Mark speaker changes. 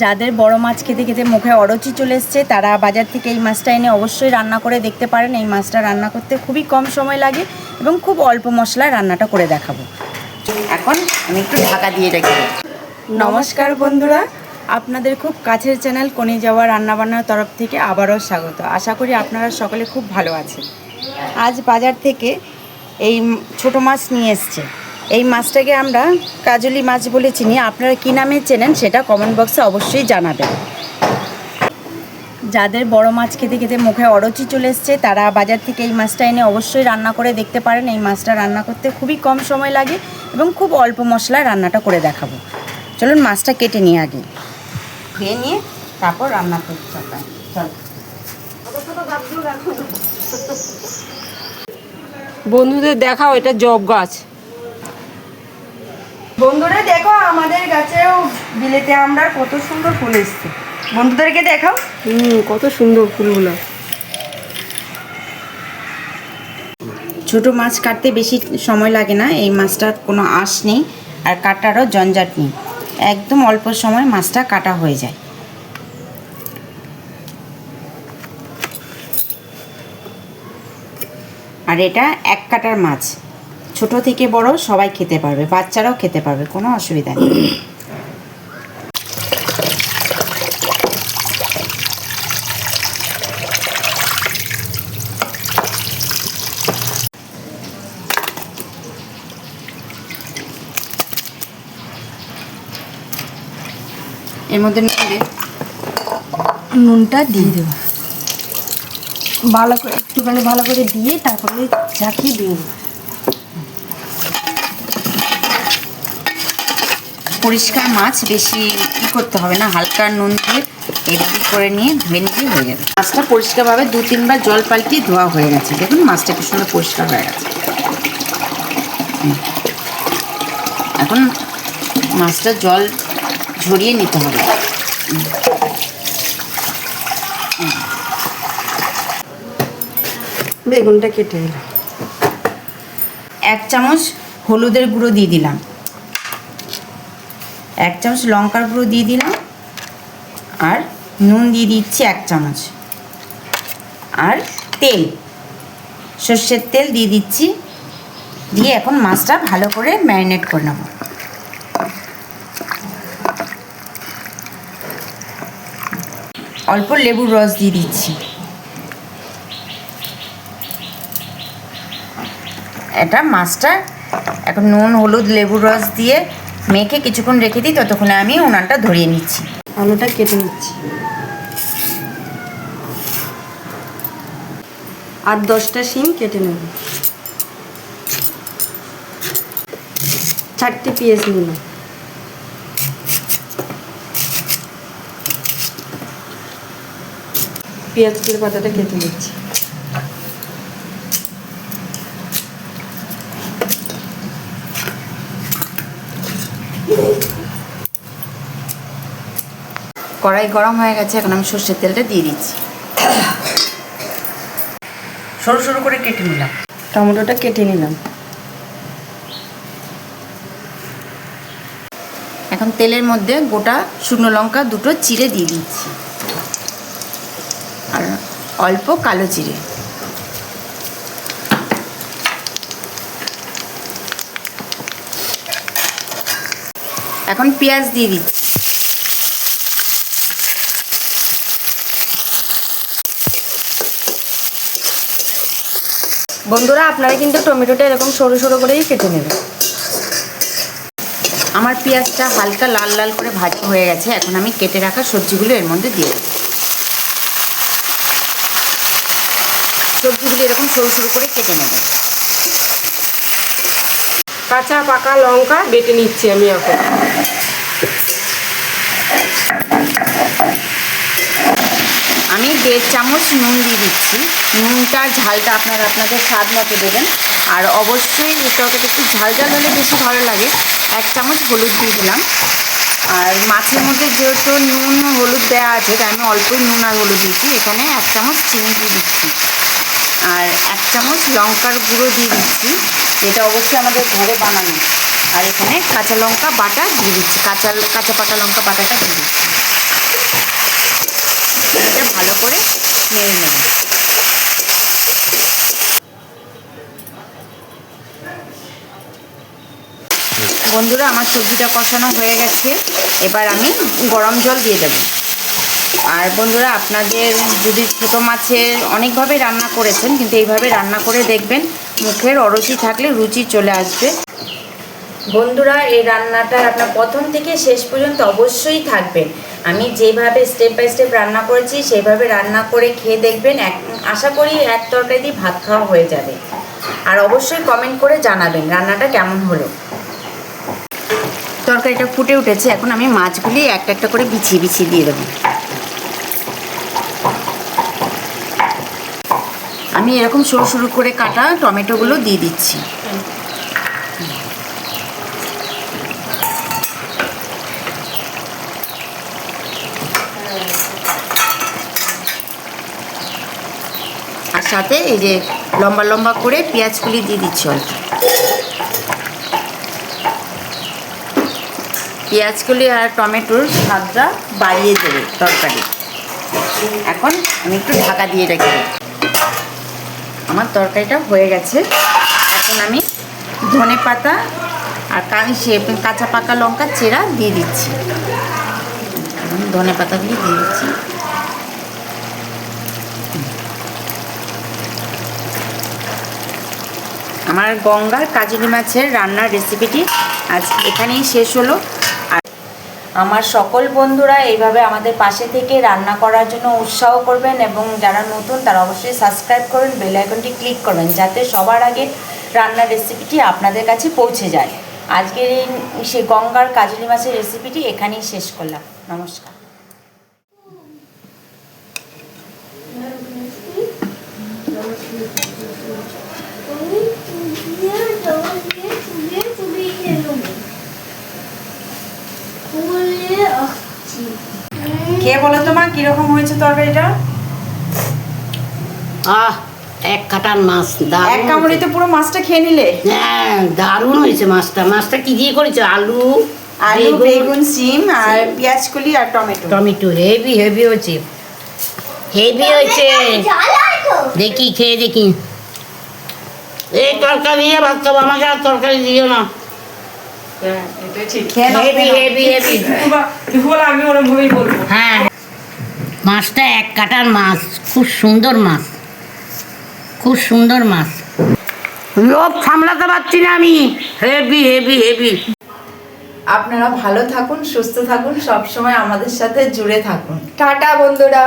Speaker 1: যাদের বড় মাছ খেতে খেতে মুখে অরুচি চলে এসছে তারা বাজার থেকে এই মাছটা এনে অবশ্যই রান্না করে দেখতে পারেন। এই মাছটা রান্না করতে খুবই কম সময় লাগে এবং খুব অল্প মশলায় রান্নাটা করে দেখাবো। এখন আমি একটু ঢাকা দিয়ে রেখে। নমস্কার বন্ধুরা, আপনাদের খুব কাছের চ্যানেল কোণে যাওয়া রান্নাবান্নার তরফ থেকে আবারও স্বাগত। আশা করি আপনারা সকলে খুব ভালো আছেন। আজ বাজার থেকে এই ছোট মাছ নিয়ে এসছে। এই মাছটাকে আমরা কাজলি মাছ বলে চিনি। আপনারা কী নামে চেনেন সেটা কমেন্ট বক্সে অবশ্যই জানাবেন। যাদের বড় মাছ খেতে খেতে মুখে অরুচি চলে এসছে তারা বাজার থেকে এই মাছটা এনে অবশ্যই রান্না করে দেখতে পারেন। এই মাছটা রান্না করতে খুবই কম সময় লাগে এবং খুব অল্প মশলায় রান্নাটা করে দেখাবো। চলুন মাছটা কেটে নিয়ে আগে ধুয়ে নিয়ে তারপর রান্না করতে হবে। চল
Speaker 2: বন্ধুদের দেখাও, এটা জব গাছ।
Speaker 1: বন্ধুরা দেখো, আমাদের গাছেও বিলেতে আমরা কত সুন্দর ফুল এসছে। বন্ধুদেরকে দেখাও।
Speaker 2: কত সুন্দর ফুলগুলো।
Speaker 1: ছোট মাছ কাটতে বেশি সময় লাগে না। এই মাছটার কোনো আঁশ নেই আর কাটারও জঞ্জাট নেই। একদম অল্প সময় মাছটা কাটা হয়ে যায়। আর এটা এক কাটার মাছ, ছোট থেকে বড় সবাই খেতে পারবে, বাচ্চারাও খেতে পারবে, কোনো অসুবিধা নেই। এর মধ্যে নুনটা দিয়ে দেবো ভালো করে, একটুখানি ভালো করে দিয়ে তারপরে ঝাঁকিয়ে দিয়ে দেবো। পরিষ্কার মাছ, বেশি কী করতে হবে না, হালকা নুন দিয়ে এডিট করে নিয়ে ধুয়ে নিলেই হয়ে যাবে। মাছটা পরিষ্কারভাবে 2-3 বার জল পাল্টিয়ে ধোয়া হয়ে গেছে। দেখুন মাছটা খুব সুন্দর পরিষ্কার হয়ে গেছে। এখন মাছটা জল ঝরিয়ে নিতে হবে।
Speaker 2: বেগুনটা কেটে দিলাম।
Speaker 1: 1 চামচ হলুদের গুঁড়ো দিয়ে দিলাম, 1 চামচ লঙ্কার গুঁড়ো দিয়ে দিলাম, আর নুন দিয়ে দিচ্ছি 1 চামচ, আর তেল, সর্ষের তেল দিয়ে দিচ্ছি। দিয়ে এখন মাছটা ভালো করে ম্যারিনেট করে নেব। অল্প লেবুর রস দিয়ে দিচ্ছি। এটা মাছটা এখন নুন হলুদ লেবুর রস দিয়ে মেখে কিছুক্ষণ রেখে দিই, ততক্ষণে আমি উনানটা ধরিয়ে নিচ্ছি।
Speaker 2: আলুটা কেটে নিচ্ছি। আর 10টা শিম কেটে নেব। 4টে পেঁয়াজ নিলাম। পেঁয়াজের পাতাটা কেটে নিচ্ছি।
Speaker 1: কড়াই গরম হয়ে গেছে, এখন আমি সর্ষের তেলটা দিয়ে দিচ্ছি। সরু সরু করে কেটে নিলাম।
Speaker 2: টমেটোটা কেটে নিলাম।
Speaker 1: এখন তেলের মধ্যে গোটা শুকনো লঙ্কা 2টো চিড়ে দিয়ে দিচ্ছি, আর অল্প কালো জিরে। এখন পেঁয়াজ দিয়ে দিচ্ছি।
Speaker 2: বন্ধুরা, আপনারা কিন্তু টমেটোটা এরকম সরু সরু করেই কেটে নেবেন।
Speaker 1: আমার পেঁয়াজটা হালকা লাল লাল করে ভাজা হয়ে গেছে। এখন আমি কেটে রাখা সবজিগুলো এর মধ্যে দিয়ে দেব। সবজিগুলো এরকম সরু সরু করে কেটে নেবেন।
Speaker 2: কাঁচা পাকা লঙ্কা বেটে নিচ্ছি আমি এখন।
Speaker 1: আমি 1.5 চামচ নুন দিয়ে দিচ্ছি। নুনটা ঝালটা আপনারা আপনাদের স্বাদ মতো দেবেন। আর অবশ্যই তরকারিটা একটু ঝাল ঝাল হলে বেশি ভালো লাগে। 1 চামচ হলুদ দিয়ে দিলাম। আর মাছের মধ্যে যেহেতু নুন হলুদ দেওয়া আছে তাই আমি অল্পই নুন আর হলুদ দিয়েছি। এখানে 1 চামচ চিনি দিয়ে দিচ্ছি, আর 1 চামচ লঙ্কার গুঁড়ো দিয়ে দিচ্ছি, যেটা অবশ্যই আমাদের ঘরে বানানো। আর এখানে কাঁচা লঙ্কা বাটা দিয়ে দিচ্ছি, কাঁচা পাকা লঙ্কা বাটাটা দিয়ে দিচ্ছি। ভালো করে নেড়ে নেব। বন্ধুরা, আমার সবজিটা কষানো হয়ে গেছে, এবার আমি গরম জল দিয়ে দেব। আর বন্ধুরা, আপনাদের যদি ছোটো মাছের অনেকভাবে রান্না করেছেন, কিন্তু এইভাবে রান্না করে দেখবেন, মুখের অরুচি থাকলে রুচি চলে আসবে। বন্ধুরা, এই রান্নাটা আপনার প্রথম থেকে শেষ পর্যন্ত অবশ্যই থাকবেন। আমি যেভাবে স্টেপ বাই স্টেপ রান্না করেছি সেইভাবে রান্না করে খেয়ে দেখবেন, আশা করি এক তরকারি দিয়ে ভাত খাওয়া হয়ে যাবে। আর অবশ্যই কমেন্ট করে জানাবেন রান্নাটা কেমন হলো। তরকারিটা ফুটে উঠেছে, এখন আমি মাছগুলি একটা একটা করে বিছিয়ে বিছিয়ে দিয়ে দেবো। আমি এরকম সরু সরু করে কাটা টমেটোগুলো দিয়ে দিচ্ছি। আর সাথে এই যে লম্বা লম্বা করে পেঁয়াজগুলি দিয়ে দিচ্ছি অল্প। পেঁয়াজগুলি আর টমেটোর স্বাদটা বাড়িয়ে দেবে তরকারি। এখন আমি একটু ঢাকা দিয়ে রাখি। আমার তরকারিটা হয়ে গেছে। এখন আমি ধনে পাতা আর কাঁচা পাকা লঙ্কা চেরা দিয়ে দিচ্ছি। ধনে পাতাগুলি দিয়ে দিচ্ছি। আমার গঙ্গার কাজলি মাছের রান্নার রেসিপিটি আজ এখানেই শেষ হলো। আর আমার সকল বন্ধুরা এইভাবে আমাদের পাশে থেকে রান্না করার জন্য উৎসাহ করবেন, এবং যারা নতুন তারা অবশ্যই সাবস্ক্রাইব করবেন, বেল আইকনটি ক্লিক করবেন, যাতে সবার আগে রান্নার রেসিপিটি আপনাদের কাছে পৌঁছে যায়। আজকের এই সে গঙ্গার কাজলি মাছের রেসিপিটি এখানেই শেষ করলাম। নমস্কার। খেয়ে বলো তো মা, কিরকম হয়েছে তরকারিটা?
Speaker 3: এক কাটার মাছ,
Speaker 1: এক কামড়িতে পুরো মাছটা খেয়ে নিলে?
Speaker 3: হ্যাঁ, দারুণ হয়েছে মাছটা। মাছটা কি দিয়ে করেছো? আলু,
Speaker 1: বেগুন, সিম আর পেঁয়াজ কলি আর টমেটো।
Speaker 3: টমেটো। হেভি হেভি হয়েছে, হেভি হয়েছে। দেখি খেয়ে দেখি। এই তরকারি দিয়ে ভাত খাবো, আমাকে আর তরকারি দিও না। Heavy heavy heavy. হ্যাঁ, মাছটা এক কাটার মাছ, খুব সুন্দর মাছ, খুব সুন্দর মাছ। লোভ সামলাতে পারছি না আমি। Heavy heavy heavy.
Speaker 1: আপনারা ভালো থাকুন, সুস্থ থাকুন, সবসময় আমাদের সাথে জুড়ে থাকুন।
Speaker 2: টাটা বন্ধুরা।